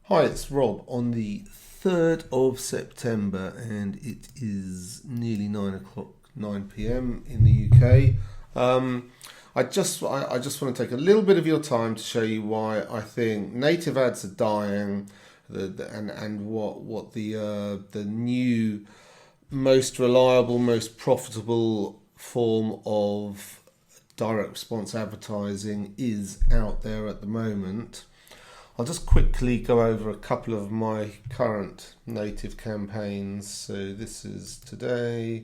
Hi, it's Rob on the 3rd of September and it is nearly 9 o'clock, 9 p.m. in the UK. I just want to take a little bit of your time to show you why I think native ads are dying, and what the new most reliable, most profitable form of direct response advertising is out there at the moment. I'll just quickly go over a couple of my current native campaigns. So this is today,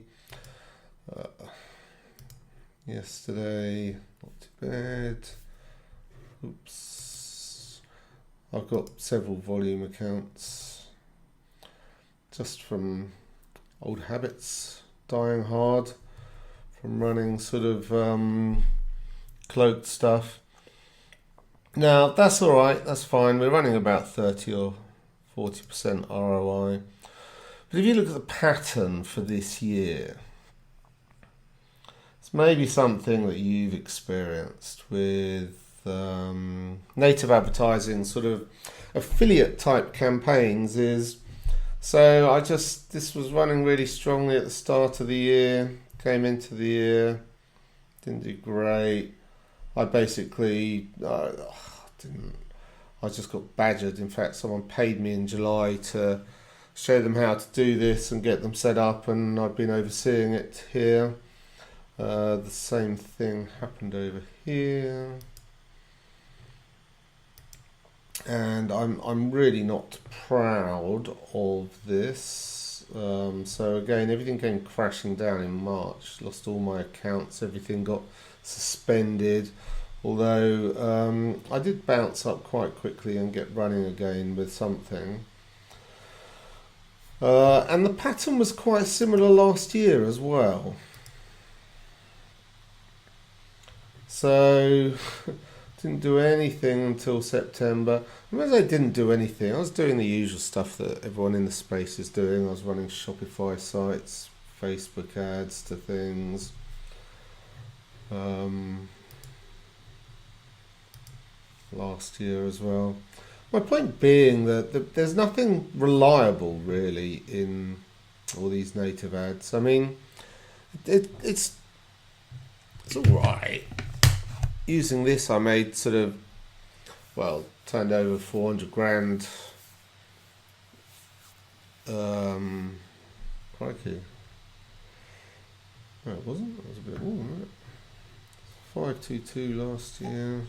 yesterday, not too bad. Oops. I've got several volume accounts just from old habits, dying hard from running sort of cloaked stuff. Now, that's all right, that's fine. We're running about 30 or 40% ROI. But if you look at the pattern for this year, it's maybe something that you've experienced with native advertising, sort of affiliate type campaigns this was running really strongly at the start of the year, came into the year, didn't do great. I basically I just got badgered. In fact, someone paid me in July to show them how to do this and get them set up, and I've been overseeing it here. The same thing happened over here, and I'm really not proud of this. So again, everything came crashing down in March. Lost all my accounts. Everything got suspended. Although I did bounce up quite quickly and get running again with something. And the pattern was quite similar last year as well. So didn't do anything until September. And as I didn't do anything, I was doing the usual stuff that everyone in the space is doing. I was running Shopify sites, Facebook ads to things. Last year as well. My point being that there's nothing reliable really in all these native ads. I mean, it's all right. Using this, I made turned over 400 grand. Crikey. No, it wasn't. It was a bit more, wasn't it? 522 last year.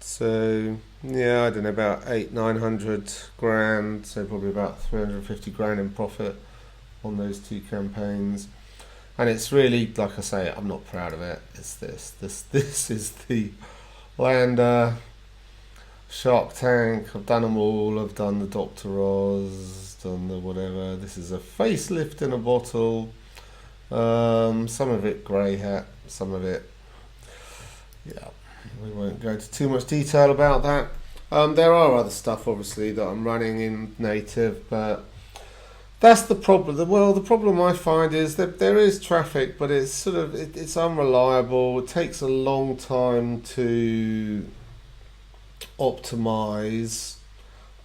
So yeah, I don't know, about 800-900 grand, so probably about 350 grand in profit on those two campaigns. And it's really, like I say, I'm not proud of it. It's this is the Lander, Shark Tank. I've done them all. I've done the Dr. Oz, done the whatever. This is a facelift in a bottle. Some of it grey hat, some of it, yeah. We won't go into too much detail about that. There are other stuff, obviously, that I'm running in native, but that's the problem. The problem I find is that there is traffic, but it's it's unreliable. It takes a long time to optimize,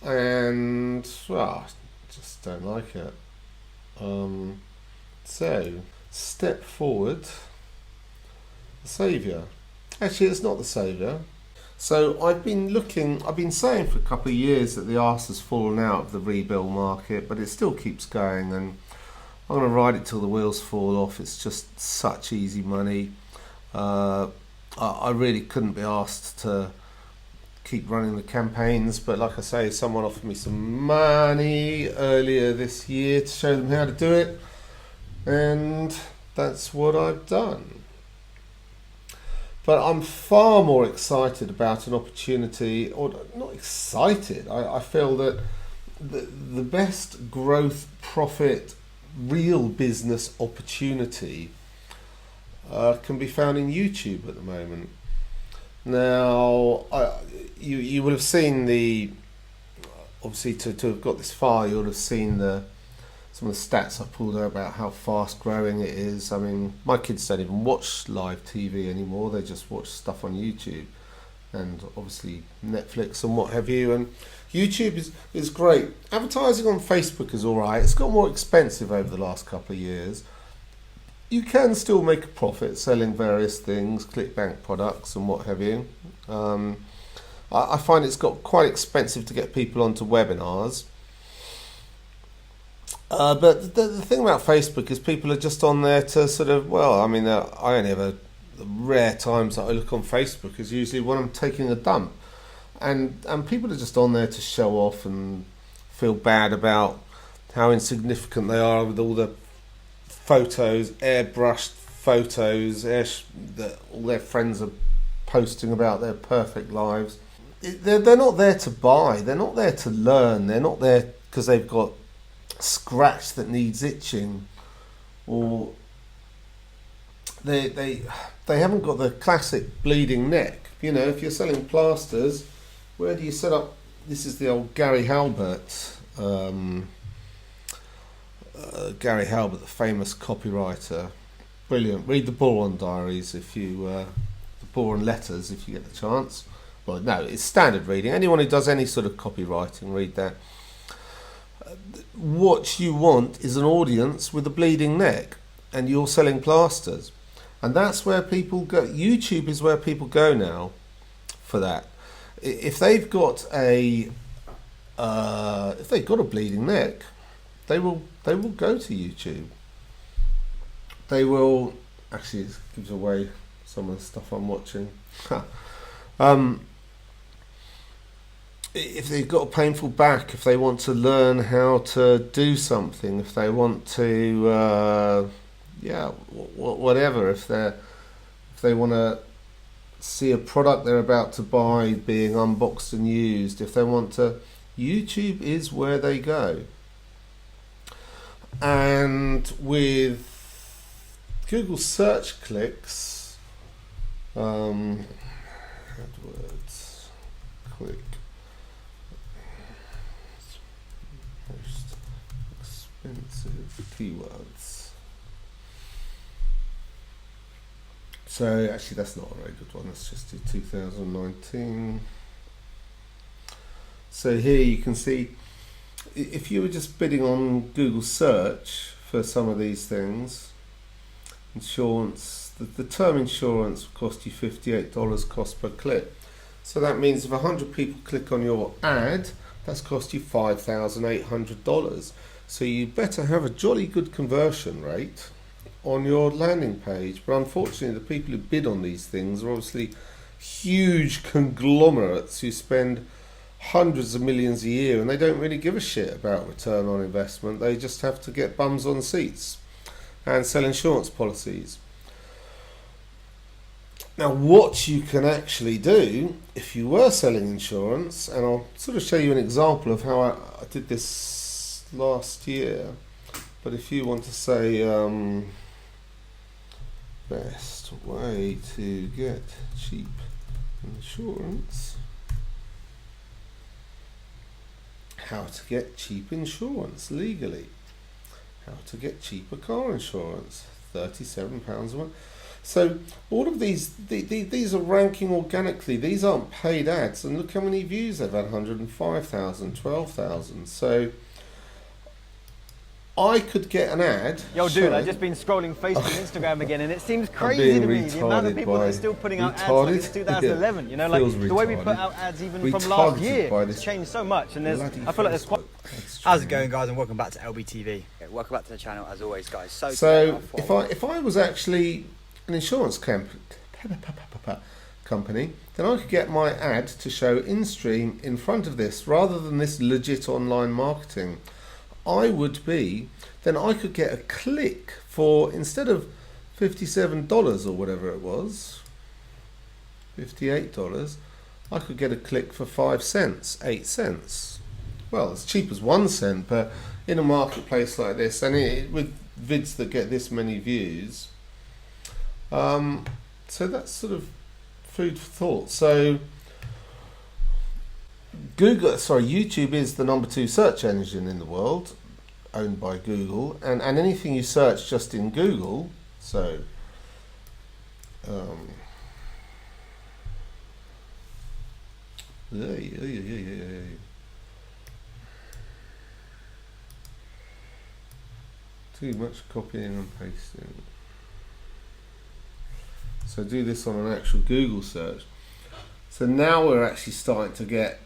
and I just don't like it. So, step forward, the saviour. Actually, it's not the saviour. So I've been saying for a couple of years that the arse has fallen out of the rebuild market, but it still keeps going, and I'm going to ride it till the wheels fall off. It's just such easy money. I really couldn't be asked to keep running the campaigns, but like I say, someone offered me some money earlier this year to show them how to do it, and that's what I've done. But I'm far more excited about an opportunity, or not excited. I feel that the best growth, profit, real business opportunity can be found in YouTube at the moment. Now, you would have seen obviously to have got this far, you would have seen some of the stats I pulled out about how fast growing it is. I mean, my kids don't even watch live TV anymore. They just watch stuff on YouTube. and obviously Netflix and what have you. And YouTube is great. Advertising on Facebook is alright. It's got more expensive over the last couple of years. You can still make a profit selling various things, ClickBank products and what have you. I find it's got quite expensive to get people onto webinars. But the thing about Facebook is people are just on there to sort of, well, I mean, I only have the rare times that I look on Facebook is usually when I'm taking a dump. And people are just on there to show off and feel bad about how insignificant they are with all the photos, airbrushed photos that all their friends are posting about their perfect lives. They're not there to buy, they're not there to learn, they're not there because they've got scratch that needs itching, or they haven't got the classic bleeding neck. You know, if you're selling plasters, where do you set up? This is the old Gary Halbert, Gary Halbert, the famous copywriter. Brilliant. Read the Boron Diaries if you the Boron Letters if you get the chance. Well, no, it's standard reading. Anyone who does any sort of copywriting, read that. What you want is an audience with a bleeding neck, and you're selling plasters, and that's where people go. YouTube is where people go now for that. If they've got a bleeding neck, they will go to YouTube. They will actually, it gives away some of the stuff I'm watching. If they've got a painful back, if they want to learn how to do something, if they want to, whatever, if they want to see a product they're about to buy being unboxed and used, if they want to, YouTube is where they go. And with Google search clicks, AdWords, click. Most expensive keywords. So actually that's not a very good one, let's just do 2019. So here you can see, if you were just bidding on Google search for some of these things, insurance, the term insurance will cost you $58 cost per click. So that means if 100 people click on your ad, that's cost you $5,800. So you better have a jolly good conversion rate on your landing page. But unfortunately, the people who bid on these things are obviously huge conglomerates who spend hundreds of millions a year, and they don't really give a shit about return on investment. They just have to get bums on seats and sell insurance policies. Now, what you can actually do if you were selling insurance, and I'll sort of show you an example of how I did this last year, but if you want to say best way to get cheap insurance, how to get cheap insurance legally, how to get cheaper car insurance, £37 a month. So all of these are ranking organically. These aren't paid ads, and look how many views they've had: 105,000, 12,000. So I could get an ad. Yo, dude, I've just been scrolling Facebook and Instagram again, and it seems crazy to me the amount of people that are still putting out ads like it's 2011. Yeah. You know, like the way we put out ads even from last year has changed so much, and I feel like there's quite. How's it going, guys, and welcome back to LBTV. Yeah, welcome back to the channel as always, guys. So if I was actually an insurance company, then I could get my ad to show in-stream in front of this rather than this legit online marketing. I could get a click for, instead of $57 or whatever it was, $58, I could get a click for 5 cents, 8 cents. Well, as cheap as 1 cent, but in a marketplace like this, and with vids that get this many views, so that's sort of food for thought. So YouTube is the #2 search engine in the world, owned by Google, and anything you search just in Google, so Too much copying and pasting. So do this on an actual Google search. So now we're actually starting to get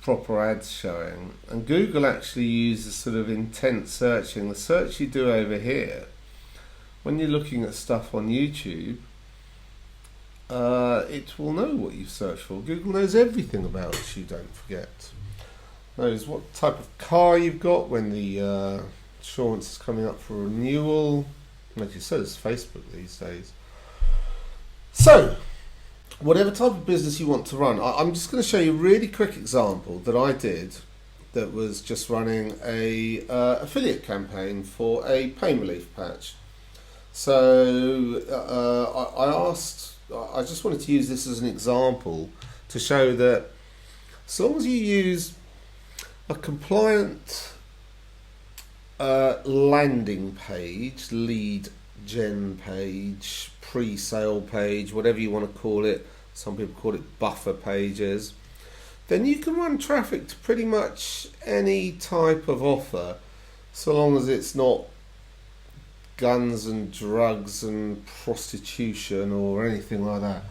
proper ads showing, and Google actually uses sort of intent searching. The search you do over here, when you're looking at stuff on YouTube, it will know what you've searched for. Google knows everything about you, don't forget. Knows what type of car you've got, when the insurance is coming up for renewal. Like you said, it's Facebook these days. So, whatever type of business you want to run, I'm just going to show you a really quick example that I did that was just running a affiliate campaign for a pain relief patch. So I just wanted to use this as an example to show that so long as you use a compliant landing page, lead gen page, pre-sale page, whatever you want to call it, some people call it buffer pages, then you can run traffic to pretty much any type of offer, so long as it's not guns and drugs and prostitution or anything like that.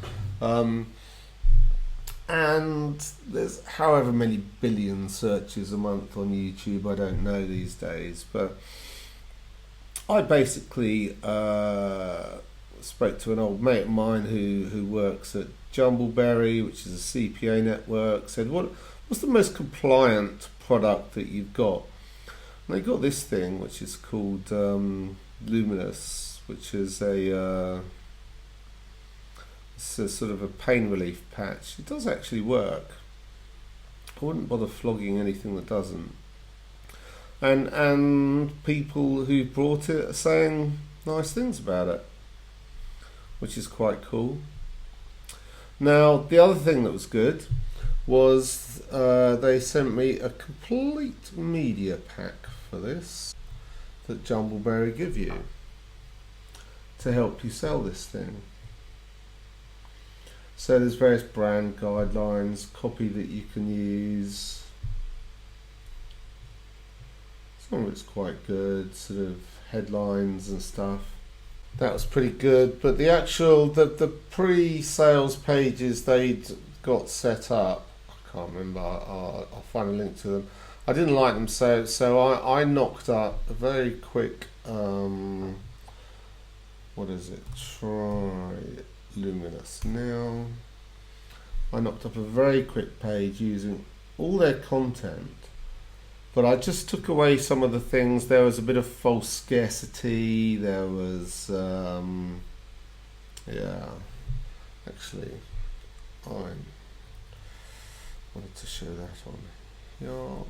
And there's however many billion searches a month on YouTube, I don't know these days, but I basically spoke to an old mate of mine who works at Jumbleberry, which is a CPA network, said, what's the most compliant product that you've got? And they got this thing, which is called Luminous, which is it's a sort of a pain relief patch. It does actually work. I wouldn't bother flogging anything that doesn't. And people who bought it are saying nice things about it, which is quite cool. Now, the other thing that was good was they sent me a complete media pack for this that Jumbleberry give you to help you sell this thing. So there's various brand guidelines, copy that you can use. Some of it's quite good, sort of headlines and stuff. That was pretty good, but the actual the pre-sales pages they'd got set up, I can't remember. I'll find a link to them. I didn't like them, so I knocked up a very quick what is it? Try Luminous now. I knocked up a very quick page using all their content, but I just took away some of the things. There was a bit of false scarcity. There was, yeah, actually, I wanted to show that on here.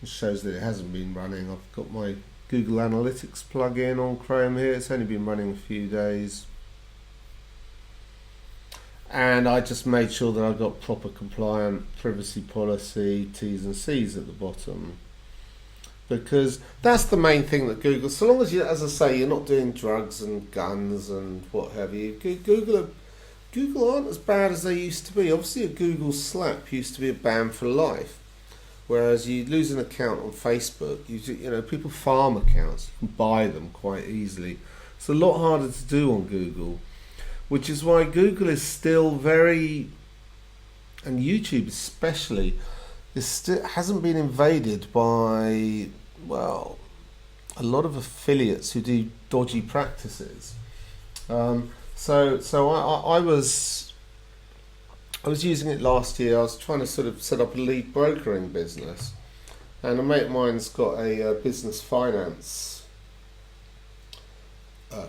It shows that it hasn't been running. I've got my Google Analytics plugin on Chrome here. It's only been running a few days. And I just made sure that I got proper compliant privacy policy, T's and C's at the bottom. Because that's the main thing that Google, so long as you, as I say, you're not doing drugs and guns and what have you, Google aren't as bad as they used to be. Obviously a Google slap used to be a ban for life. Whereas you lose an account on Facebook, you know, people farm accounts, you can buy them quite easily. It's a lot harder to do on Google, which is why Google is still very, and YouTube especially, hasn't been invaded by, well, a lot of affiliates who do dodgy practices. So I was using it last year. I was trying to sort of set up a lead brokering business, and a mate of mine's got a business finance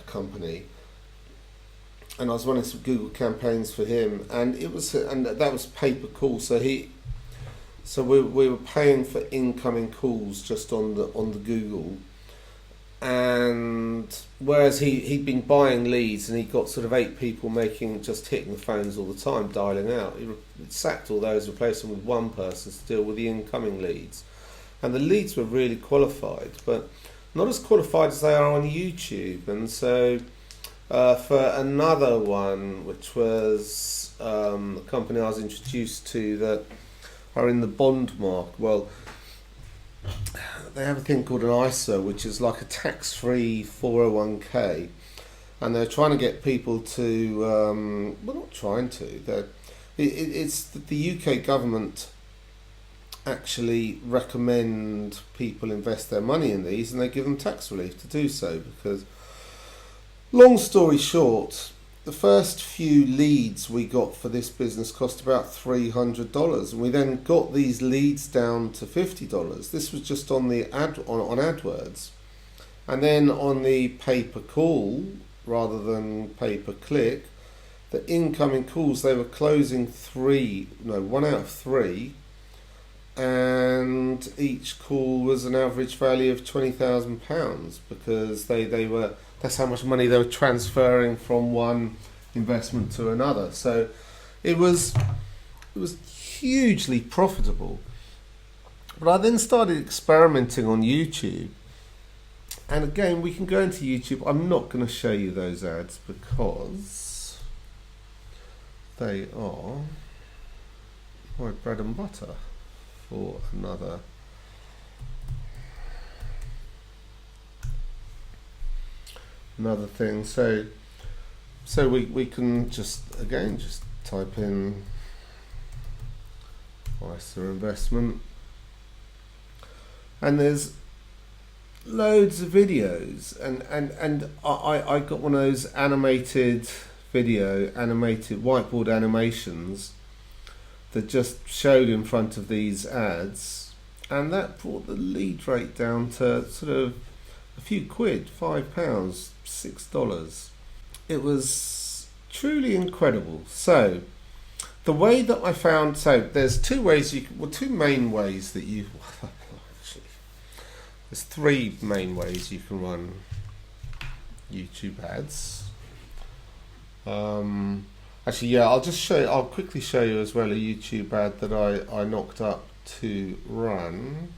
company, and I was running some Google campaigns for him, and that was pay per call. So we were paying for incoming calls just on the Google, And whereas he'd been buying leads, and he got sort of 8 people just hitting the phones all the time, dialing out. He sacked all those, replaced them with one person to deal with the incoming leads. And the leads were really qualified, but not as qualified as they are on YouTube. And so for another one, which was a company I was introduced to that are in the bond market, well, they have a thing called an ISA, which is like a tax-free 401k, and they're trying to get people to, well, not trying to, it's that the UK government actually recommend people invest their money in these, and they give them tax relief to do so, because, long story short, the first few leads we got for this business cost about $300, and we then got these leads down to $50. This was just on the on AdWords, and then on the pay-per-call rather than pay-per-click, the incoming calls, they were closing 1 out of 3, and each call was an average value of £20,000, because that's how much money they were transferring from one investment to another. So it was hugely profitable. But I then started experimenting on YouTube, and again, we can go into YouTube. I'm not going to show you those ads because they are my bread and butter for another thing. So we can just type in ISA investment, and there's loads of videos, and I got one of those animated whiteboard animations that just showed in front of these ads, and that brought the lead rate down to sort of a few quid, £5, $6. It was truly incredible. So the way that I found, there's two main ways that you actually, there's 3 main ways you can run YouTube ads. Actually, yeah, I'll quickly show you as well a YouTube ad that I knocked up to run.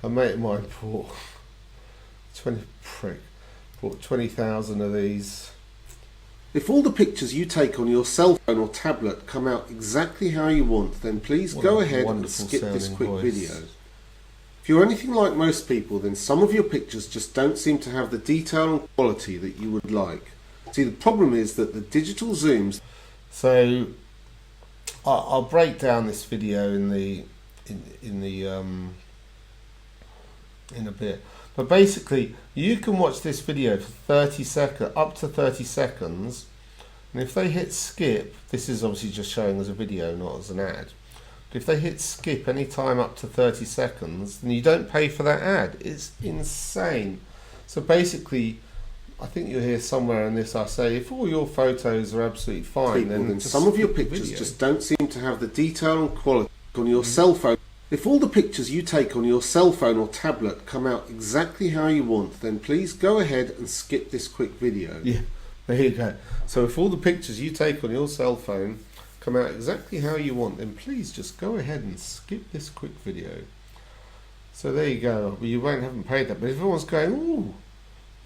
A mate of mine bought 20,000 of these. If all the pictures you take on your cell phone or tablet come out exactly how you want, then please go ahead and skip this quick video. If you're anything like most people, then some of your pictures just don't seem to have the detail and quality that you would like. See, the problem is that the digital zooms. So I'll break down this video in a bit, but basically you can watch this video for 30 seconds, up to 30 seconds, and if they hit skip, this is obviously just showing as a video, not as an ad, but if they hit skip any time up to 30 seconds, then you don't pay for that ad. It's insane. So basically, I think you'll hear somewhere in this I say, if all your photos are absolutely fine, then some of your pictures just don't seem to have the detail and quality on your cell phone. If all the pictures you take on your cell phone or tablet come out exactly how you want, then please go ahead and skip this quick video. Yeah, there you go. So if all the pictures you take on your cell phone come out exactly how you want, then please just go ahead and skip this quick video. So there you go. Well, you haven't paid that, but if everyone's going,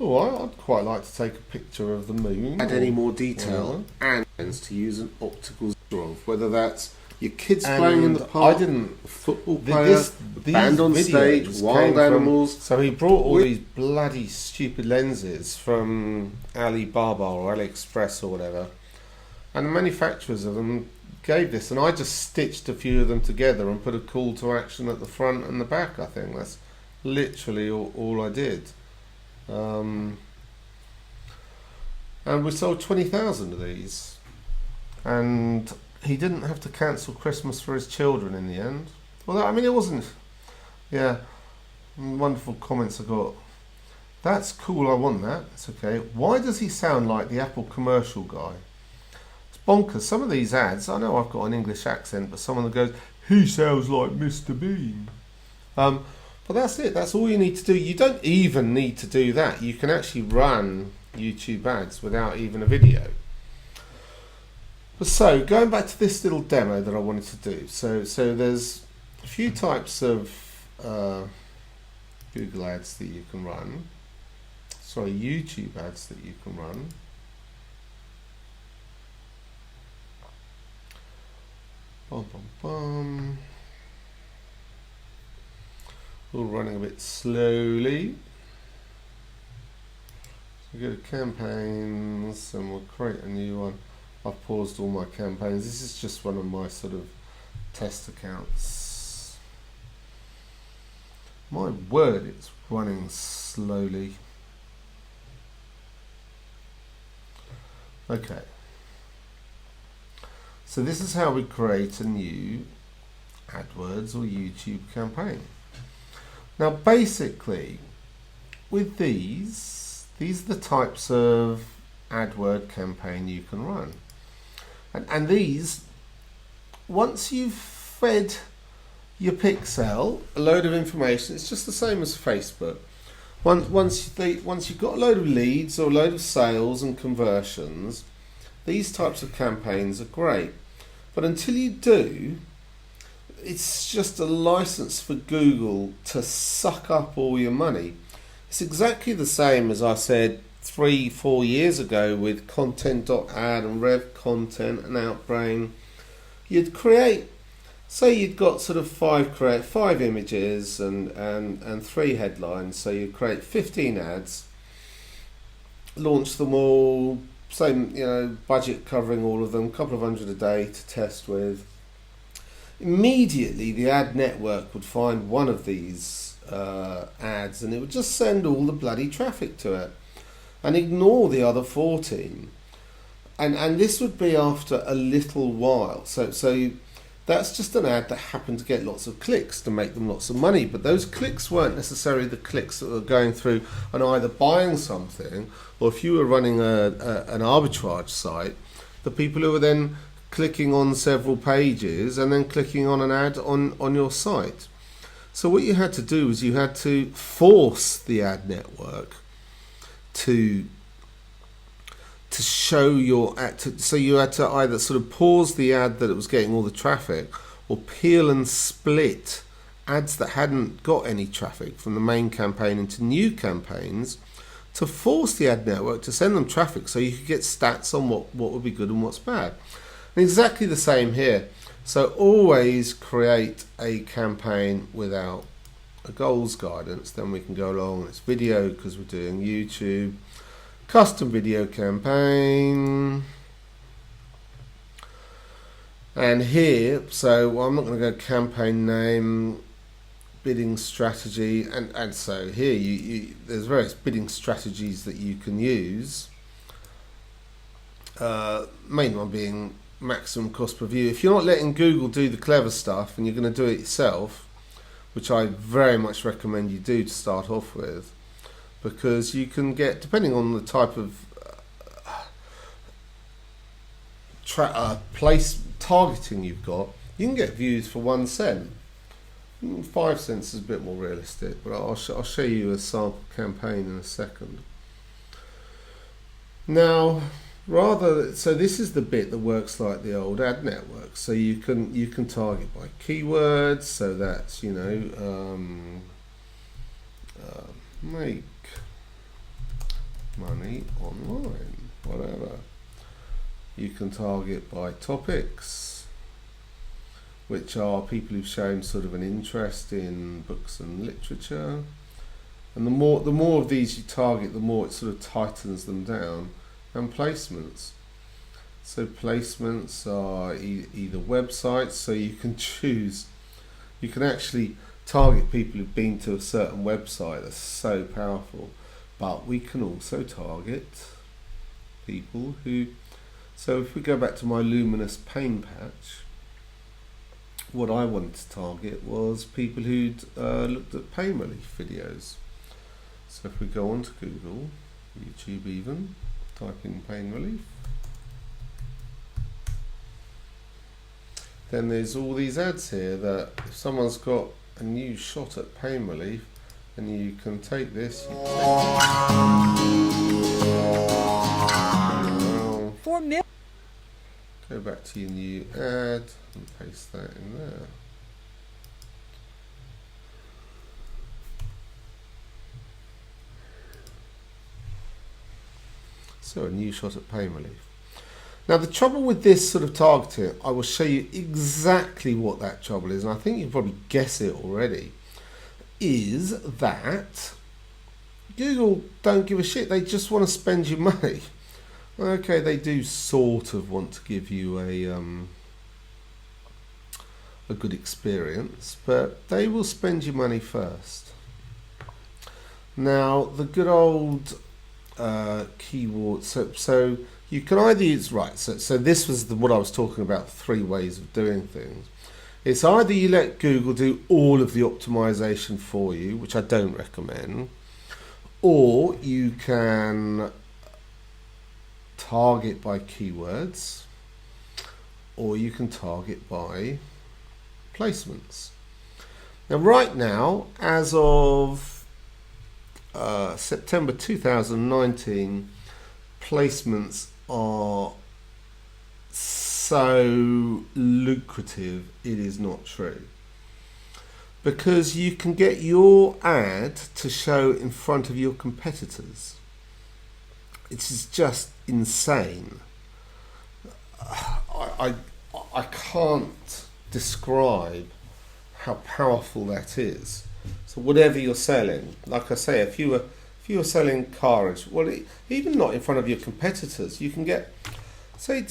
I'd quite like to take a picture of the moon. Add any more detail, and to use an optical zoom, whether that's your kids playing in the park, a football player, a band on stage, wild animals. So he brought all these bloody stupid lenses from Alibaba or AliExpress or whatever, and the manufacturers of them gave this, and I just stitched a few of them together and put a call to action at the front and the back. I think that's literally all I did. And we sold 20,000 of these, and he didn't have to cancel Christmas for his children in the end. Well, I mean, it wasn't. Yeah, wonderful comments I got. That's cool, I want that. It's okay. Why does he sound like the Apple commercial guy? It's bonkers. Some of these ads, I know I've got an English accent, but someone that goes, he sounds like Mr. Bean. But that's it. That's all you need to do. You don't even need to do that. You can actually run YouTube ads without even a video. So going back to this little demo that I wanted to do. So there's a few types of Google ads that you can run. Sorry, YouTube ads that you can run. Bum, bum, bum. All running a bit slowly. So go to campaigns and we'll create a new one. I've paused all my campaigns. This is just one of my sort of test accounts. My word, it's running slowly. Okay. So this is how we create a new AdWords or YouTube campaign. Now basically, with these are the types of AdWord campaign you can run. And these, once you've fed your pixel a load of information, it's just the same as Facebook. Once you've got a load of leads or a load of sales and conversions, these types of campaigns are great. But until you do, it's just a license for Google to suck up all your money. It's exactly the same as I said 3-4 years ago with content.ad and rev content and outbrain. You'd create, say you'd got sort of five images and 3 headlines, so you'd create 15 ads, launch them all, same budget covering all of them, a couple of hundred a day to test with. Immediately the ad network would find one of these ads and it would just send all the bloody traffic to it and ignore the other 14. And this would be after a little while. So that's just an ad that happened to get lots of clicks to make them lots of money, but those clicks weren't necessarily the clicks that were going through and either buying something, or if you were running an arbitrage site, the people who were then clicking on several pages and then clicking on an ad on your site. So what you had to do was you had to force the ad network to show your ad, so you had to either sort of pause the ad that it was getting all the traffic, or peel and split ads that hadn't got any traffic from the main campaign into new campaigns to force the ad network to send them traffic so you could get stats on what would be good and what's bad. And exactly the same here. So always create a campaign without a goals guidance. Then we can go along, it's video because we're doing YouTube. Custom video campaign, and here, so I'm not going to go campaign name, bidding strategy, and so here there's various bidding strategies that you can use. Main one being maximum cost per view. If you're not letting Google do the clever stuff and you're going to do it yourself, which I very much recommend you do to start off with, because you can get, depending on the type of place targeting you've got, you can get views for 1 cent. 5 cents is a bit more realistic, but I'll show you a sample campaign in a second. Now, so this is the bit that works like the old ad network. So you can target by keywords. So that's make money online, whatever. You can target by topics, which are people who've shown sort of an interest in books and literature. And the more of these you target, the more it sort of tightens them down. And placements. So placements are either websites, so you can choose. You can actually target people who've been to a certain website. That's so powerful. But we can also target people who, so if we go back to my luminous pain patch, what I wanted to target was people who'd looked at pain relief videos. So if we go on to Google, YouTube even, type in pain relief, then there's all these ads here that if someone's got a new shot at pain relief, and you can take this, you take go back to your new ad and paste that in there. So a new shot at pain relief. Now the trouble with this sort of targeting, I will show you exactly what that trouble is, and I think you can probably guess it already, is that Google don't give a shit. They just want to spend your money. Okay, they do sort of want to give you a good experience, but they will spend your money first. Now the good old keyword, so you can either use, right, so this was what I was talking about, 3 ways of doing things. It's either you let Google do all of the optimization for you, which I don't recommend, or you can target by keywords, or you can target by placements. Now right now, as of September 2019, placements are so lucrative it is not true, because you can get your ad to show in front of your competitors. It is just insane. I can't describe how powerful that is. So whatever you're selling, like I say, if you were selling carriage, well, even not in front of your competitors, you can get, say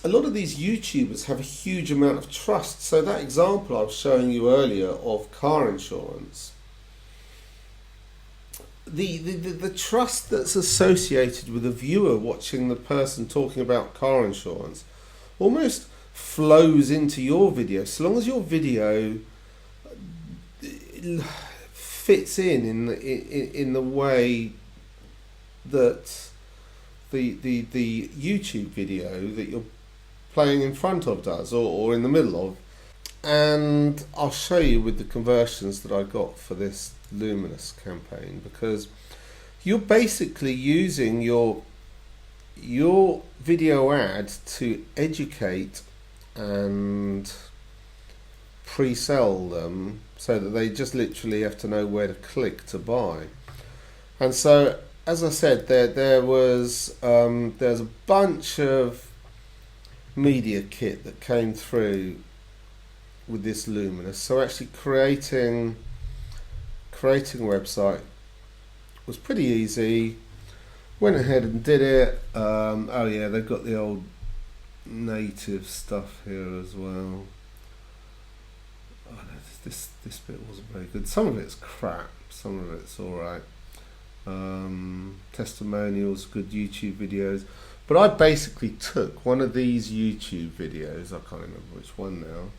a lot of these YouTubers have a huge amount of trust. So that example I was showing you earlier of car insurance, the trust that's associated with a viewer watching the person talking about car insurance almost flows into your video, so long as your video fits in the way that the YouTube video that you're playing in front of does, or in the middle of. And I'll show you with the conversions that I got for this Luminous campaign, because you're basically using your video ad to educate and pre-sell them, so that they just literally have to know where to click to buy. And so, as I said, there's a bunch of media kit that came through with this Luminous. So actually creating a website was pretty easy. Went ahead and did it. Oh yeah, they've got the old native stuff here as well. Oh, no, this bit wasn't very good. Some of it's crap, some of it's alright. Testimonials, good YouTube videos. But I basically took one of these YouTube videos, I can't remember which one now.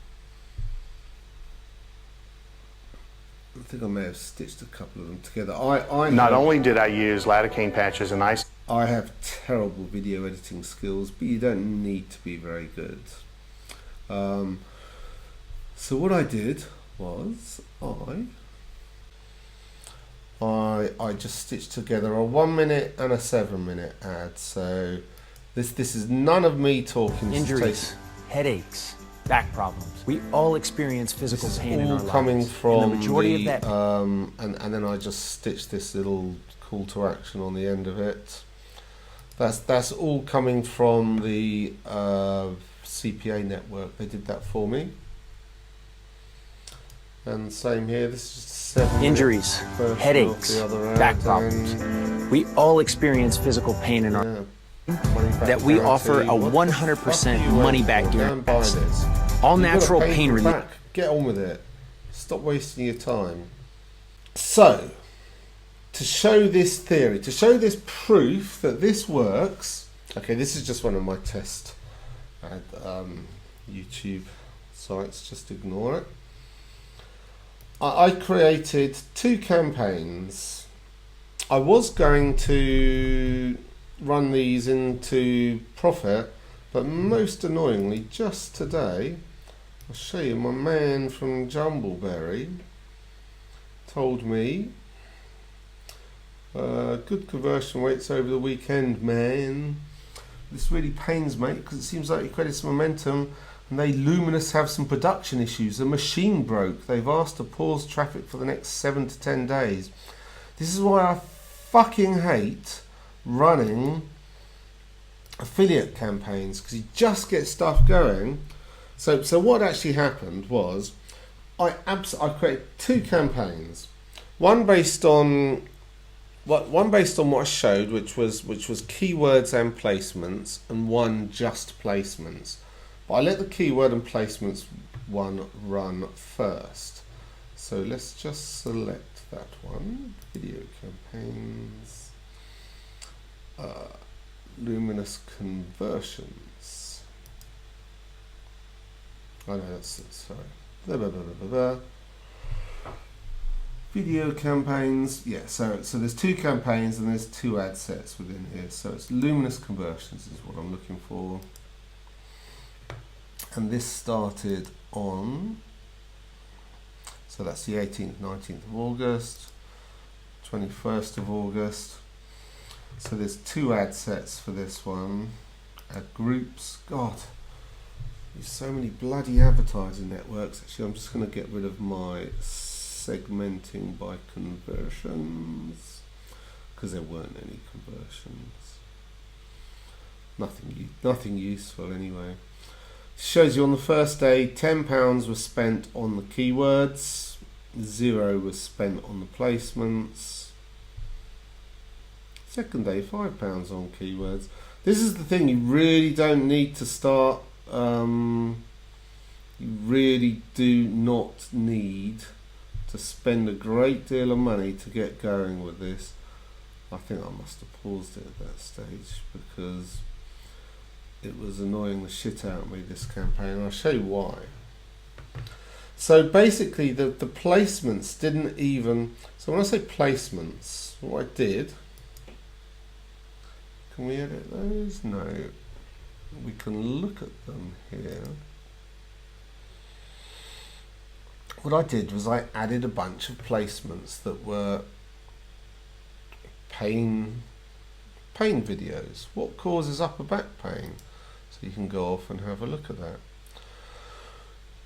I think I may have stitched a couple of them together. Not only did I use lidocaine patches and ice. I have terrible video editing skills, but you don't need to be very good. So what I did was I just stitched together a 1 minute and a 7 minute ad. So this is none of me talking. Injuries, headaches, back problems. We all experience physical pain in our lives. Coming from and the majority of that. And then I just stitched this little call to action on the end of it. That's all coming from the CPA network. They did that for me. And same here. This is just 7 injuries, headaches, back problems. We all experience physical pain in our that we offer a 100% money back guarantee. All natural pain relief. Get on with it. Stop wasting your time. So, to show this theory, to show this proof that this works. Okay, this is just one of my test YouTube sites. Just ignore it. I created 2 campaigns. I was going to run these into profit, but most annoyingly, just today, I'll show you. My man from Jumbleberry told me good conversion rates over the weekend, man. This really pains, mate, because it seems like your credit's momentum, and Luminous have some production issues. The machine broke. They've asked to pause traffic for the next 7 to 10 days. This is why I fucking hate running affiliate campaigns, because you just get stuff going. So what actually happened was I created 2 campaigns. One based on what I showed, which was keywords and placements, and one just placements. But I let the keyword and placements one run first. So let's just select that one. Video campaigns, Luminous conversions. Oh no, that's sorry. Blah, blah, blah, blah, blah. Video campaigns, yeah, so there's 2 campaigns and there's 2 ad sets within here. So it's Luminous conversions is what I'm looking for. And this started on, so that's the 18th, 19th of August, 21st of August. So there's 2 ad sets for this one. Ad groups, God, there's so many bloody advertising networks. Actually, I'm just going to get rid of my segmenting by conversions, because there weren't any conversions. Nothing useful anyway. Shows you on the first day £10 was spent on the keywords, 0 was spent on the placements. Second day £5 on keywords. This is the thing, you really don't need to start, you really do not need to spend a great deal of money to get going with this. I think I must have paused it at that stage because it was annoying the shit out of me, this campaign, and I'll show you why. So basically the placements didn't even, so when I say placements, what I did, can we edit those? No. We can look at them here. What I did was I added a bunch of placements that were pain videos. What causes upper back pain? So you can go off and have a look at that.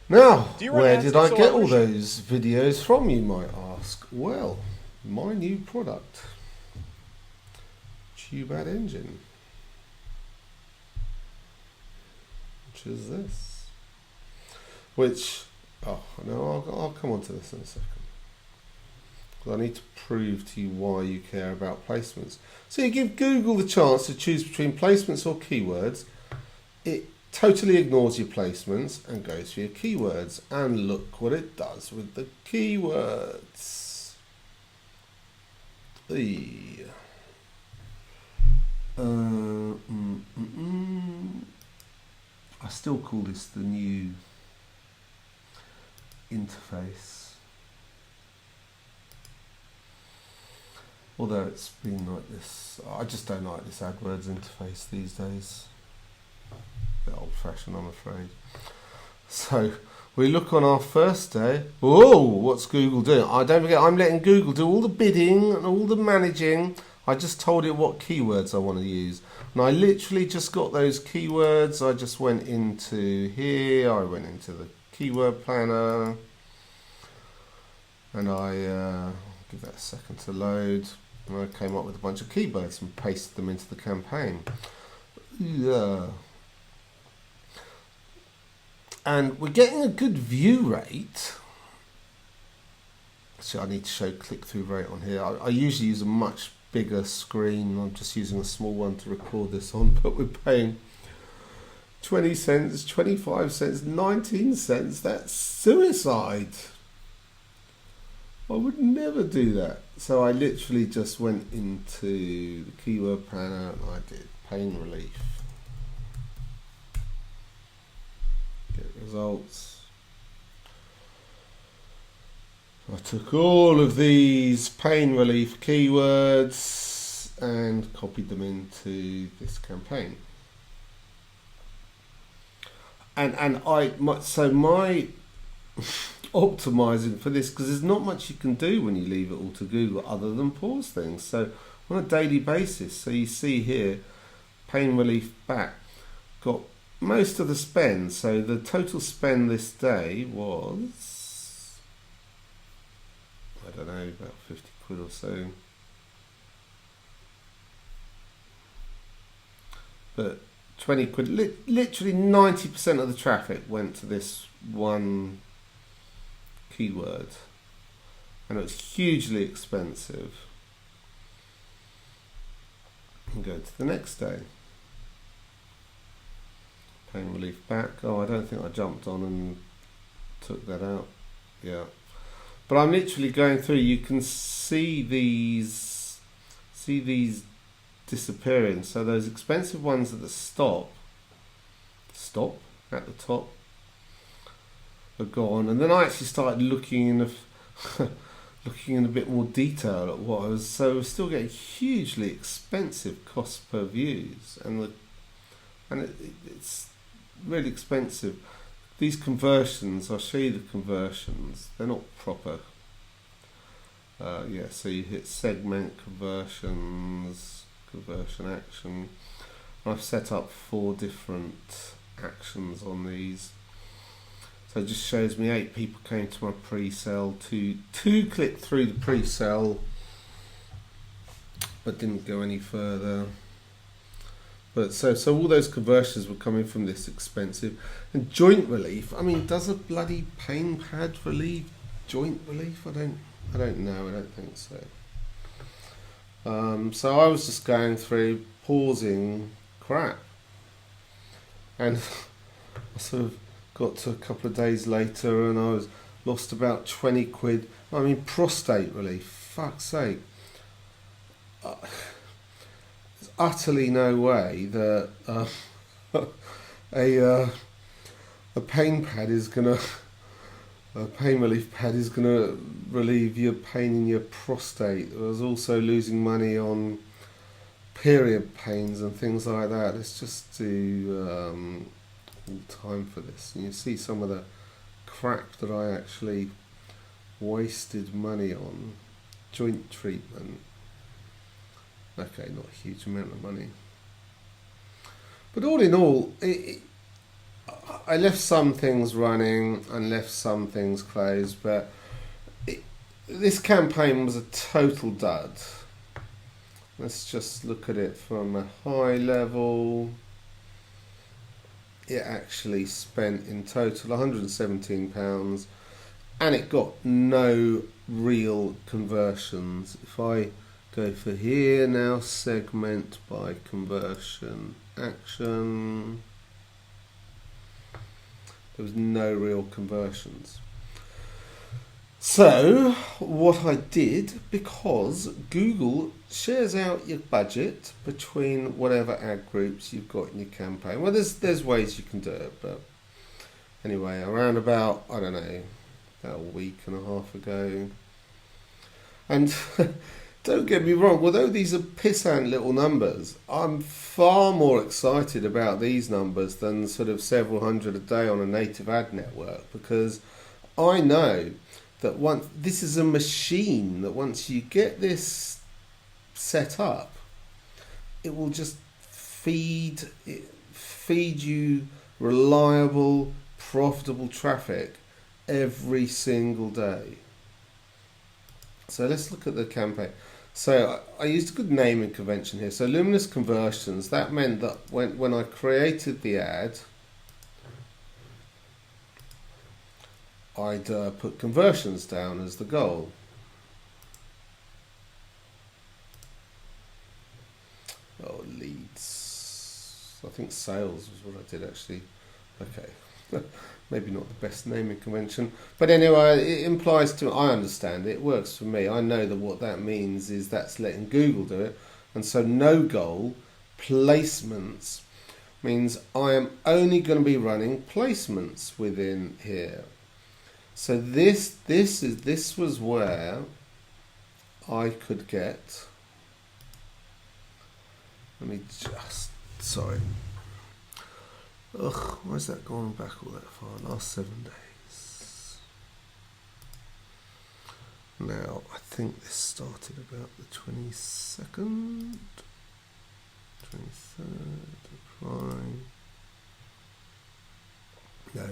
Now, where did I get all those videos from, you might ask? Well, my new product, TubeAdEngine, which is this. Which, oh no, I'll come on to this in a second. Because I need to prove to you why you care about placements. So you give Google the chance to choose between placements or keywords. It totally ignores your placements and goes for your keywords. And look what it does with the keywords. I still call this the new interface. Although it's been like this, I just don't like this AdWords interface these days. A bit old fashioned, I'm afraid. So we look on our first day. Whoa, what's Google doing? Don't forget, I'm letting Google do all the bidding and all the managing. I just told it what keywords I want to use. And I literally just got those keywords. I just went into here. I went into the keyword planner. And I give that a second to load. And I came up with a bunch of keywords and pasted them into the campaign. Yeah. And we're getting a good view rate. So I need to show click-through rate on here. I usually use a much bigger screen. I'm just using a small one to record this on, but we're paying 20 cents, 25 cents, 19 cents. That's suicide. I would never do that. So I literally just went into the keyword planner and I did pain relief. Get results. I took all of these pain relief keywords and copied them into this campaign. so my optimizing for this, because there's not much you can do when you leave it all to Google other than pause things. So on a daily basis, so you see here, pain relief back, got most of the spend. So the total spend this day was, I don't know, about 50 quid or so. But 20 quid, literally 90% of the traffic went to this one keyword, and it was hugely expensive. And go to the next day. Pain relief back. Oh, I don't think I jumped on and took that out. Yeah, but I'm literally going through. You can see these disappearing. So those expensive ones at the stop at the top are gone, and then I actually started looking in a bit more detail at what I was. So we're still getting hugely expensive costs per views, and it's really expensive. These conversions, I'll show you the conversions. They're not proper. Yeah, so you hit segment conversions, conversion action. I've set up 4 different actions on these. So it just shows me 8 people came to my pre-sale, two clicked through the pre-sale but didn't go any further. But so all those conversions were coming from this expensive. And joint relief, I mean, does a bloody pain pad relieve joint relief? I don't know, I don't think so. So I was just going through pausing crap, and I sort of got to a couple of days later and I was lost about 20 quid. I mean, prostate relief, fuck's sake. There's utterly no way that a pain pad is gonna, a pain relief pad is gonna relieve your pain in your prostate. I was also losing money on period pains and things like that. Let's just do time for this, and you see some of the crap that I actually wasted money on. Joint treatment, okay, not a huge amount of money, but all in all, I left some things running and left some things closed, but this campaign was a total dud. Let's just look at it from a high level. It actually spent in total £117 and it got no real conversions. If I go for here now, segment by conversion action, there was no real conversions. So what I did, because Google shares out your budget between whatever ad groups you've got in your campaign. Well, there's ways you can do it, but anyway, around about, I don't know, about a week and a half ago. And don't get me wrong, although these are pissant little numbers, I'm far more excited about these numbers than sort of several hundred a day on a native ad network, because I know that this is a machine that once you get this set up, it will just feed you reliable, profitable traffic every single day. So let's look at the campaign. So I used a good naming convention here. So luminous conversions, that meant that when I created the ad, I'd put conversions down as the goal. Oh, leads. I think sales was what I did actually. Okay. Maybe not the best naming convention. But anyway, it implies to, I understand it, it works for me. I know that what that means is that's letting Google do it. And so no goal, placements, means I am only going to be running placements within here. So this was where I could get, let me just, sorry, Ugh, why's that gone back all that far? Last 7 days. Now, I think this started about the 22nd, 23rd, apply.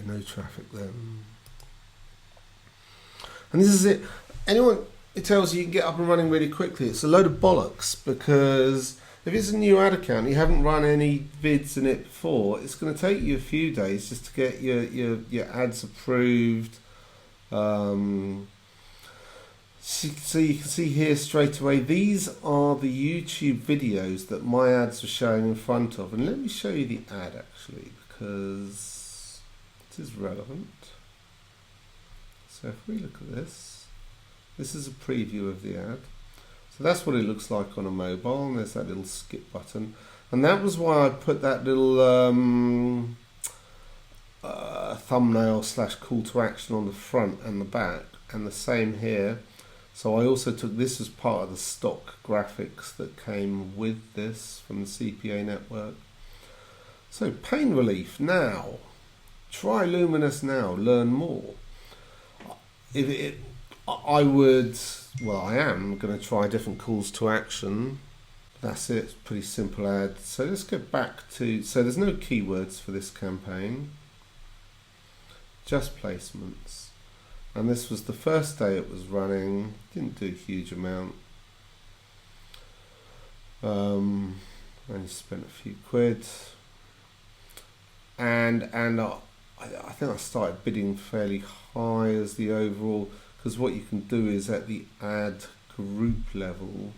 No traffic then. And this is it. Anyone who tells you can get up and running really quickly, it's a load of bollocks, because if it's a new ad account, you haven't run any vids in it before, it's going to take you a few days just to get your ads approved. So you can see here straight away, these are the YouTube videos that my ads are showing in front of. And let me show you the ad actually, because it is relevant. So if we look at this, this is a preview of the ad. So that's what it looks like on a mobile, and there's that little skip button. And that was why I put that little thumbnail / call to action on the front and the back, and the same here. So I also took this as part of the stock graphics that came with this from the CPA network. So pain relief now. Try Luminous now, learn more. I am going to try different calls to action. That's it, it's a pretty simple ad. So let's go back to, so there's no keywords for this campaign, just placements. And this was the first day it was running, didn't do a huge amount. Only spent a few quid. And I think I started bidding fairly high as the overall, because what you can do is at the ad group level,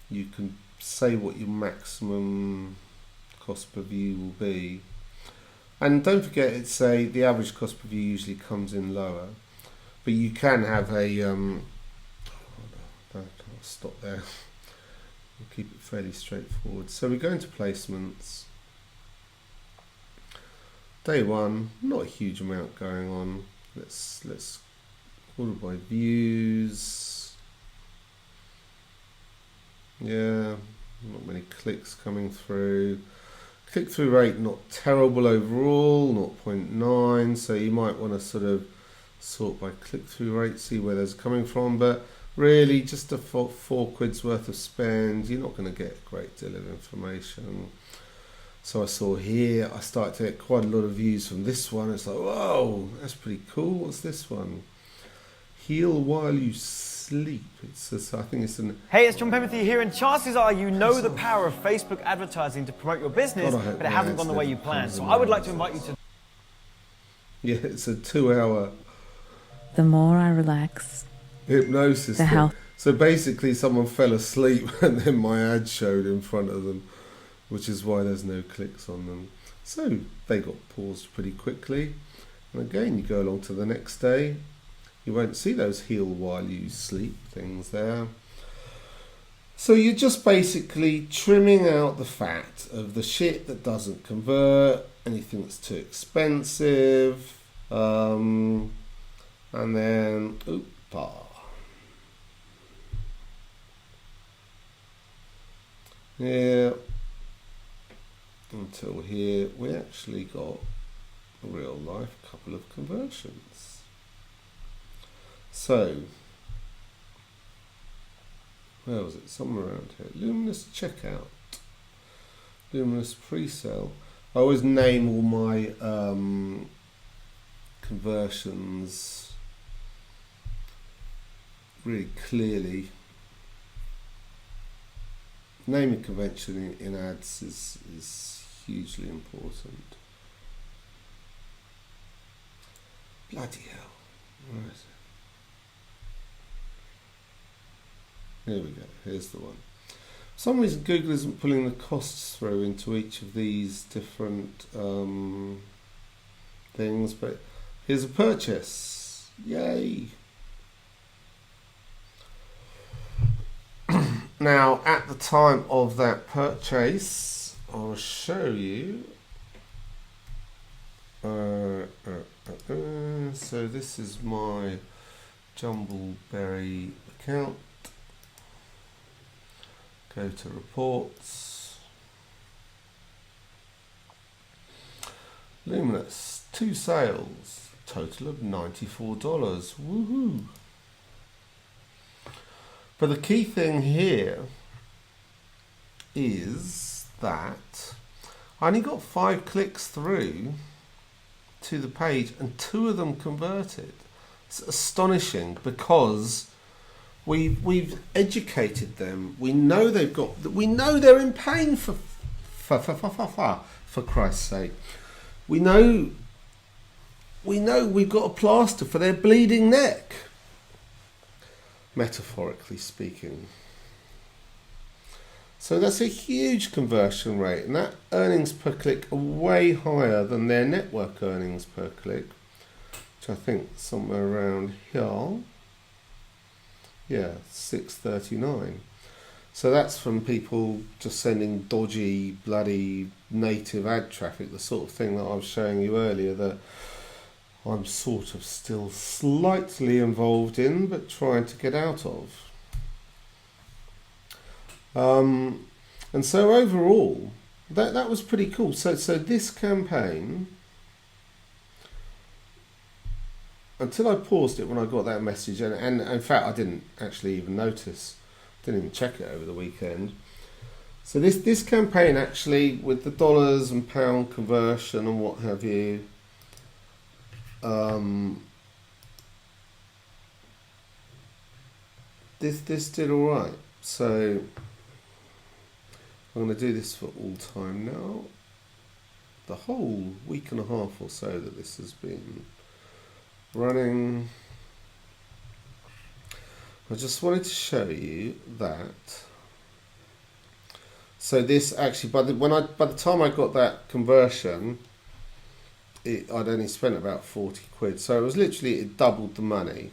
you can say what your maximum cost per view will be. And don't forget, it's the average cost per view usually comes in lower, but you can have a I'll stop there. We'll keep it fairly straightforward. So we go into placements. Day one, not a huge amount going on. Let's order by views. Yeah, not many clicks coming through. Click-through rate not terrible overall, 0.9. So you might want to sort by click-through rate, see where those are coming from. But really, just a 4 quid's worth of spend, you're not going to get a great deal of information. So I saw here, I started to get quite a lot of views from this one. It's like, whoa, that's pretty cool. What's this one? Heal while you sleep. I think it's an... Hey, it's John Pemberthy here, and chances are you know the power of Facebook advertising to promote your business, but it hasn't gone the way you planned. So I would like to invite you to... Yeah, it's a 2-hour... The more I relax, hypnosis. The health. So basically someone fell asleep and then my ad showed in front of them, which is why there's no clicks on them. So they got paused pretty quickly. And again, you go along to the next day, you won't see those heal while you sleep things there. So you're just basically trimming out the fat of the shit that doesn't convert, anything that's too expensive, and then, yeah, until here we actually got a real life couple of conversions. So where was it? Somewhere around here. Luminous checkout, Luminous pre-sale. I always name all my conversions really clearly. Naming convention in ads is hugely important. Bloody hell. Where is it? Here we go. Here's the one. For some reason Google isn't pulling the costs through into each of these different things, but here's a purchase. Yay! Now, at the time of that purchase, I'll show you. So this is my Jumbleberry account. Go to reports. Luminous, 2 sales, total of $94. Woohoo! But the key thing here is that I only got 5 clicks through to the page and 2 of them converted. It's astonishing because we've educated them. We know we know they're in pain for Christ's sake. We know we've got a plaster for their bleeding neck, metaphorically speaking. So that's a huge conversion rate, and that earnings per click are way higher than their network earnings per click, which I think somewhere around here. Yeah, 639. So that's from people just sending dodgy, bloody native ad traffic, the sort of thing that I was showing you earlier that I'm sort of still slightly involved in, but trying to get out of. And so overall, that was pretty cool. So this campaign, until I paused it when I got that message, and in fact I didn't actually even notice, didn't even check it over the weekend. So this campaign actually, with the dollars and pound conversion and what have you, this did all right. So I'm going to do this for all time now. The whole week and a half or so that this has been running. I just wanted to show you that. So this actually, by the time I got that conversion, I'd only spent about 40 quid. So it was literally, it doubled the money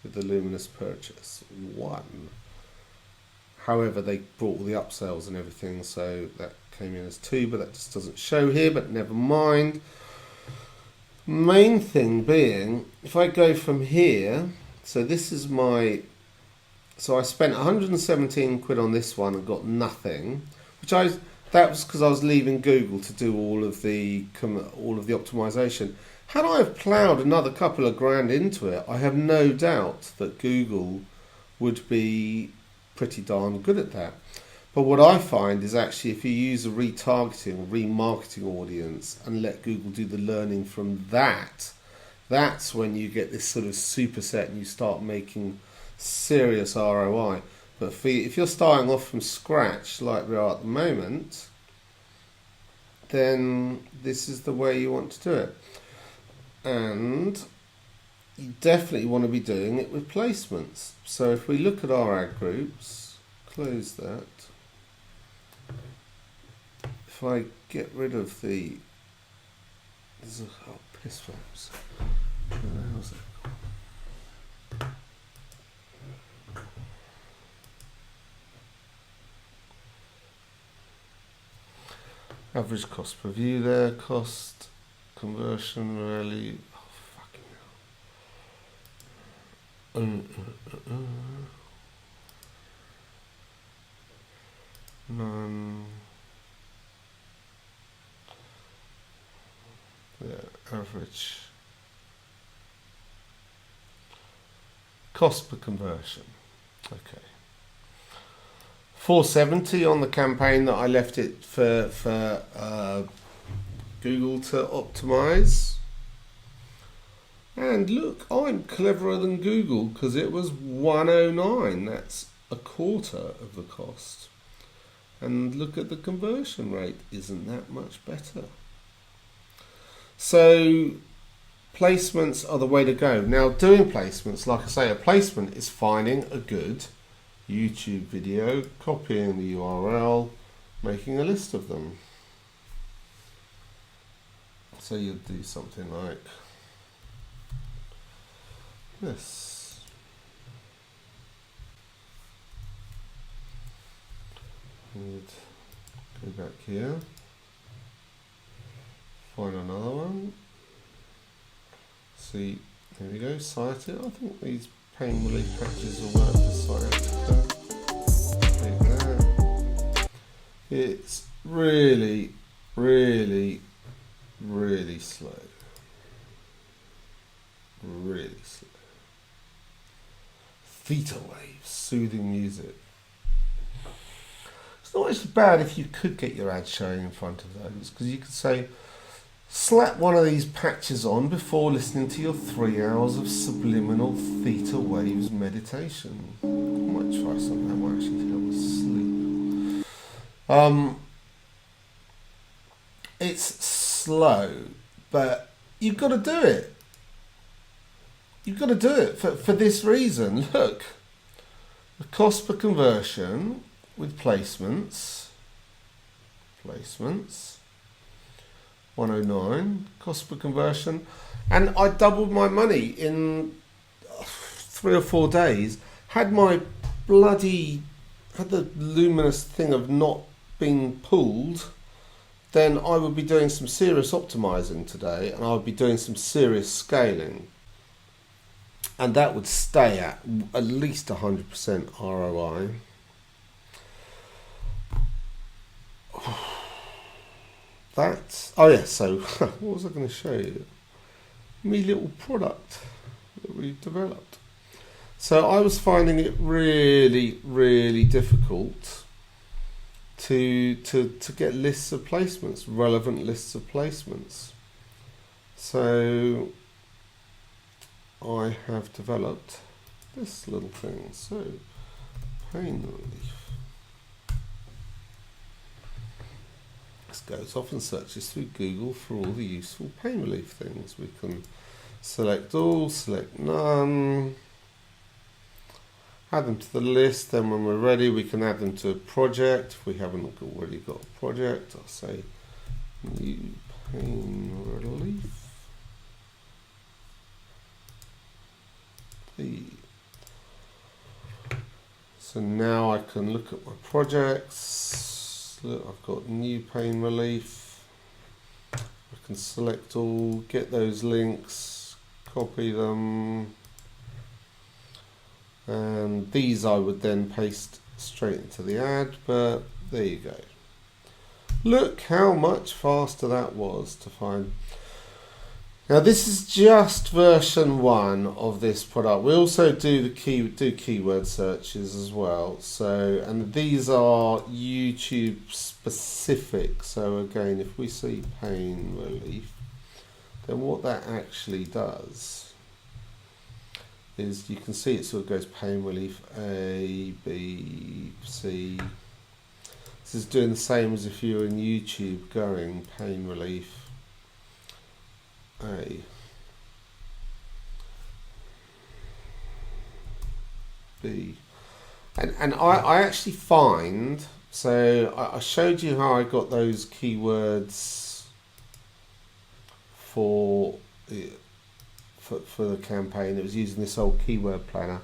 with the Luminous purchase. One. However, they brought all the upsells and everything, so that came in as 2, but that just doesn't show here, but never mind. Main thing being, if I go from here, so this is so I spent 117 quid on this one and got nothing, that was because I was leaving Google to do all of the optimization. Had I have ploughed another couple of grand into it, I have no doubt that Google would be pretty darn good at that. But what I find is actually if you use a retargeting or remarketing audience and let Google do the learning from that, that's when you get this sort of superset and you start making serious ROI. But if you're starting off from scratch like we are at the moment, then this is the way you want to do it. And you definitely want to be doing it with placements. So if we look at our ad groups, close that. If I get rid of the piss flaps. How's it? Average cost per view there, cost conversion really. None. Yeah, average cost per conversion. Okay. 470 on the campaign that I left it for Google to optimize. And look, I'm cleverer than Google because it was 109. That's a quarter of the cost. And look at the conversion rate. Isn't that much better? So placements are the way to go. Now doing placements, like I say, a placement is finding a good YouTube video, copying the URL, making a list of them. So you'll do something like this. And go back here, find another one. See, there we go, cite it. I think these pain relief patches will work for sciatica. Take that. It's really, really really slow. Really slow. Theta waves, soothing music. It's not actually bad if you could get your ad showing in front of those, because you could say, slap one of these patches on before listening to your 3 hours of subliminal theta waves meditation. I might try something that might actually help us sleep. It's slow, but you've got to do it. You've got to do it for this reason. Look, the cost per conversion with placements, 109 cost per conversion, and I doubled my money in 3 or 4 days. Had the luminous thing of not being pulled, then I would be doing some serious optimizing today, and I would be doing some serious scaling, and that would stay at least 100% ROI. So what was I going to show you? Me little product that we developed. So I was finding it really, really difficult to get lists of placements, relevant lists of placements. So I have developed this little thing. So pain relief. This goes off and searches through Google for all the useful pain relief things. We can select all, select none, add them to the list. Then when we're ready, we can add them to a project. If we haven't already got a project, I'll say new pain relief. So now I can look at my projects. Look, I've got new pain relief. I can select all, get those links, copy them, and these I would then paste straight into the ad, but there you go. Look how much faster that was to find. Now this is just version 1 of this product. We also do keyword searches as well. So, and these are YouTube specific. So again, if we see pain relief, then what that actually does is you can see it sort of goes pain relief A, B, C. This is doing the same as if you were in YouTube going pain relief A, B, and I actually find, so I showed you how I got those keywords for the campaign. It was using this old keyword planner.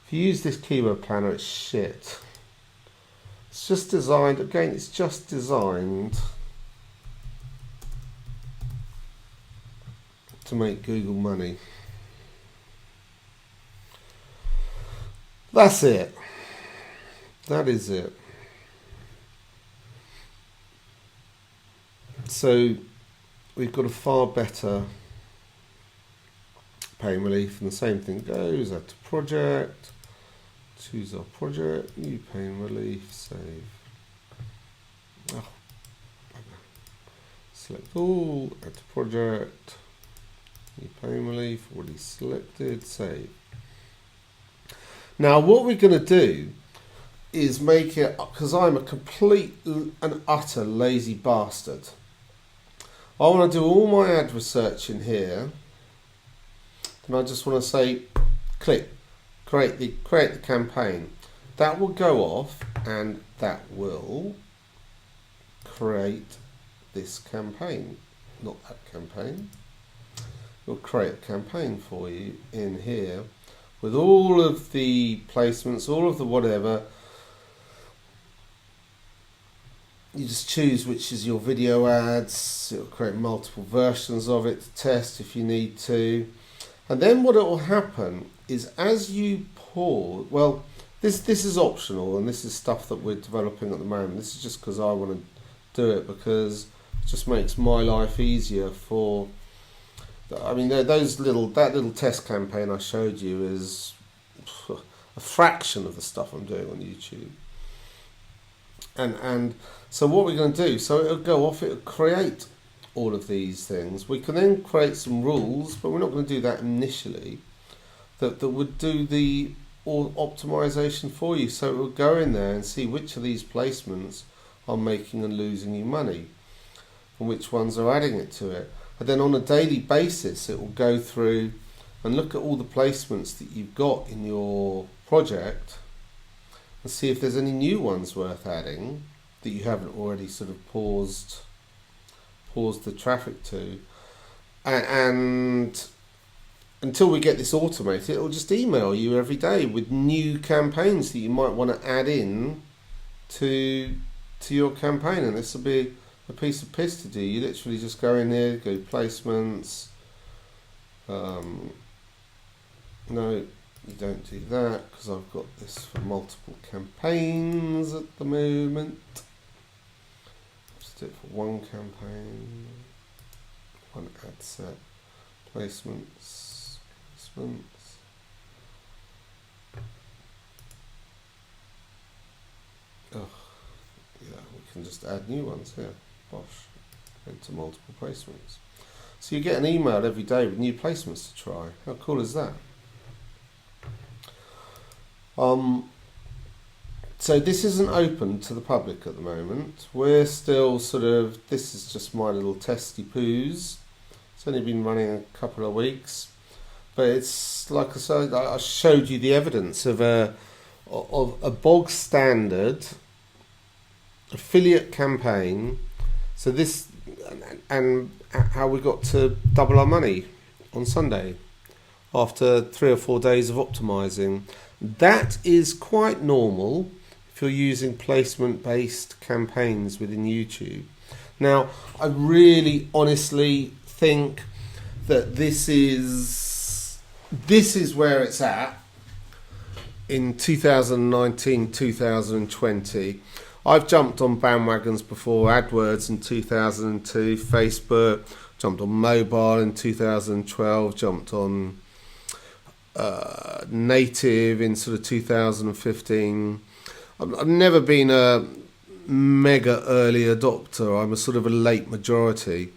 If you use this keyword planner, it's shit. It's just designed, again, it's just designed to make Google money. That's it. That is it. So we've got a far better pain relief, and the same thing goes. Add to project, choose our project, new pain relief, save. Select all, add to project. New pain relief, already selected, save. Now what we're going to do is make it, because I'm a complete and utter lazy bastard, I want to do all my ad research in here, and I just want to say click, create the campaign. That will go off and that will create this campaign, not that campaign. We'll create a campaign for you in here with all of the placements, all of the whatever. You just choose which is your video ads. It'll create multiple versions of it to test if you need to. And then what it will happen is as you pause, well, this is optional, and this is stuff that we're developing at the moment. This is just because I want to do it, because It just makes my life easier for. I mean, that little test campaign I showed you is a fraction of the stuff I'm doing on YouTube. And so what we're going to do, so it'll go off, it'll create all of these things. We can then create some rules, but we're not going to do that initially, that would do the optimization for you. So it will go in there and see which of these placements are making and losing you money, and which ones are adding it to it. And then on a daily basis, it will go through and look at all the placements that you've got in your project and see if there's any new ones worth adding that you haven't already sort of paused the traffic to. And until we get this automated, it'll just email you every day with new campaigns that you might want to add in to your campaign. And this will be a piece of piss to do. You literally just go in here, go placements. No, you don't do that because I've got this for multiple campaigns at the moment. Just do it for one campaign, one ad set, placements. Oh, yeah, we can just add new ones here. Bosh, into multiple placements. So you get an email every day with new placements to try. How cool is that? So this isn't open to the public at the moment. We're still this is just my little testy poos. It's only been running a couple of weeks, but it's like I said, I showed you the evidence of a bog standard affiliate campaign. So this, and how we got to double our money on Sunday after 3 or 4 days of optimizing. That is quite normal if you're using placement-based campaigns within YouTube. Now, I really honestly think that this is where it's at in 2019, 2020. I've jumped on bandwagons before. AdWords in 2002, Facebook, jumped on mobile in 2012, jumped on native in sort of 2015. I've never been a mega early adopter. I'm a sort of a late majority.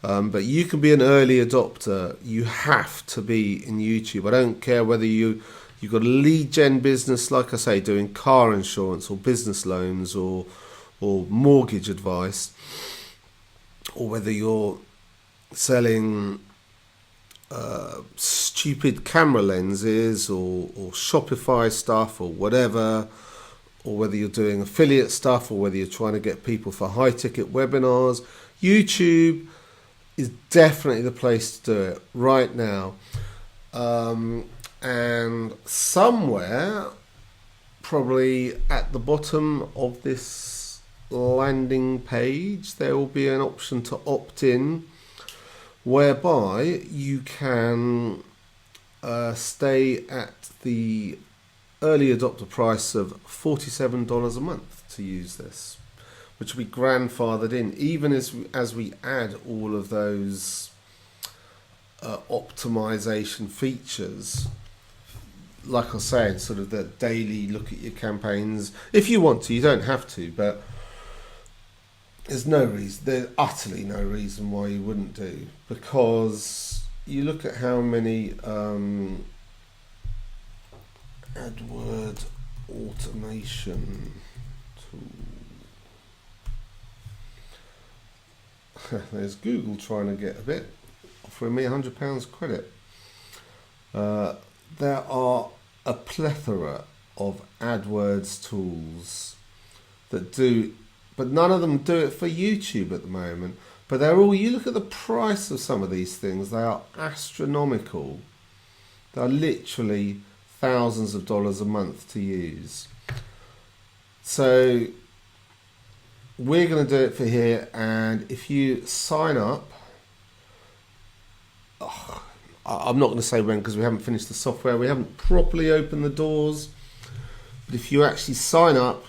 But you can be an early adopter. You have to be in YouTube. I don't care whether you've got a lead gen business, like I say, doing car insurance or business loans or mortgage advice, or whether you're selling stupid camera lenses or Shopify stuff or whatever, or whether you're doing affiliate stuff, or whether you're trying to get people for high ticket webinars. YouTube is definitely the place to do it right now. And somewhere, probably at the bottom of this landing page, there will be an option to opt in, whereby you can stay at the early adopter price of $47 a month to use this, which will be grandfathered in, even as we add all of those optimization features. Like I say, sort of the daily look at your campaigns. If you want to, you don't have to, but there's utterly no reason why you wouldn't do, because you look at how many AdWord automation tools. There's Google trying to get a bit, offering me £100 credit. There are a plethora of AdWords tools that do, but none of them do it for YouTube at the moment. But they're all, you look at the price of some of these things, they are astronomical. They are literally thousands of dollars a month to use. So we're going to do it for here, and if you sign up, I'm not going to say when because we haven't finished the software, we haven't properly opened the doors, but if you actually sign up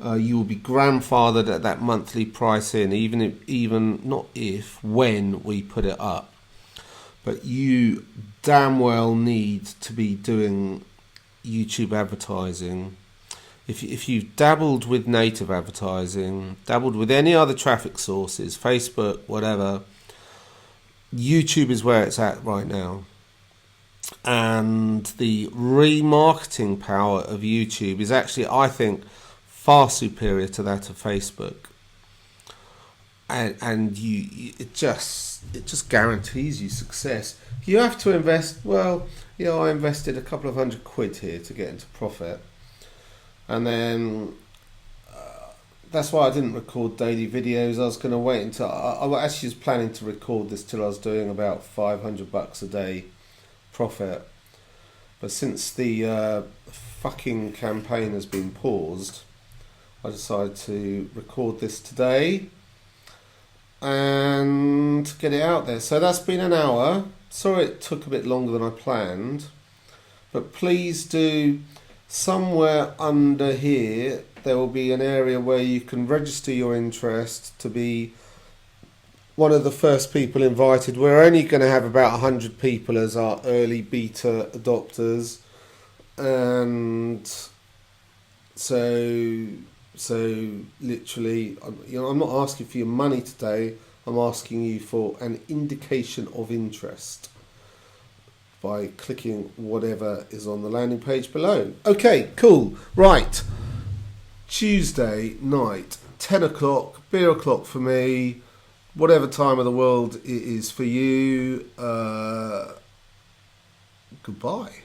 you will be grandfathered at that monthly price in, when we put it up. But you damn well need to be doing YouTube advertising. If you've dabbled with native advertising, dabbled with any other traffic sources, Facebook, whatever, YouTube is where it's at right now. And the remarketing power of YouTube is actually, I think, far superior to that of Facebook. And it just guarantees you success. You have to invest. Well, I invested a couple of £100 here to get into profit, and then that's why I didn't record daily videos. I was going to wait until I actually was planning to record this till I was doing about $500 a day profit. But since the fucking campaign has been paused, I decided to record this today and get it out there. So that's been an hour. Sorry it took a bit longer than I planned, but please do, somewhere under here there will be an area where you can register your interest to be one of the first people invited. We're only going to have about 100 people as our early beta adopters, and so literally, I'm not asking for your money today. I'm asking you for an indication of interest by clicking whatever is on the landing page below. Okay, cool. Right. Tuesday night, 10 o'clock, beer o'clock for me, whatever time of the world it is for you. Goodbye.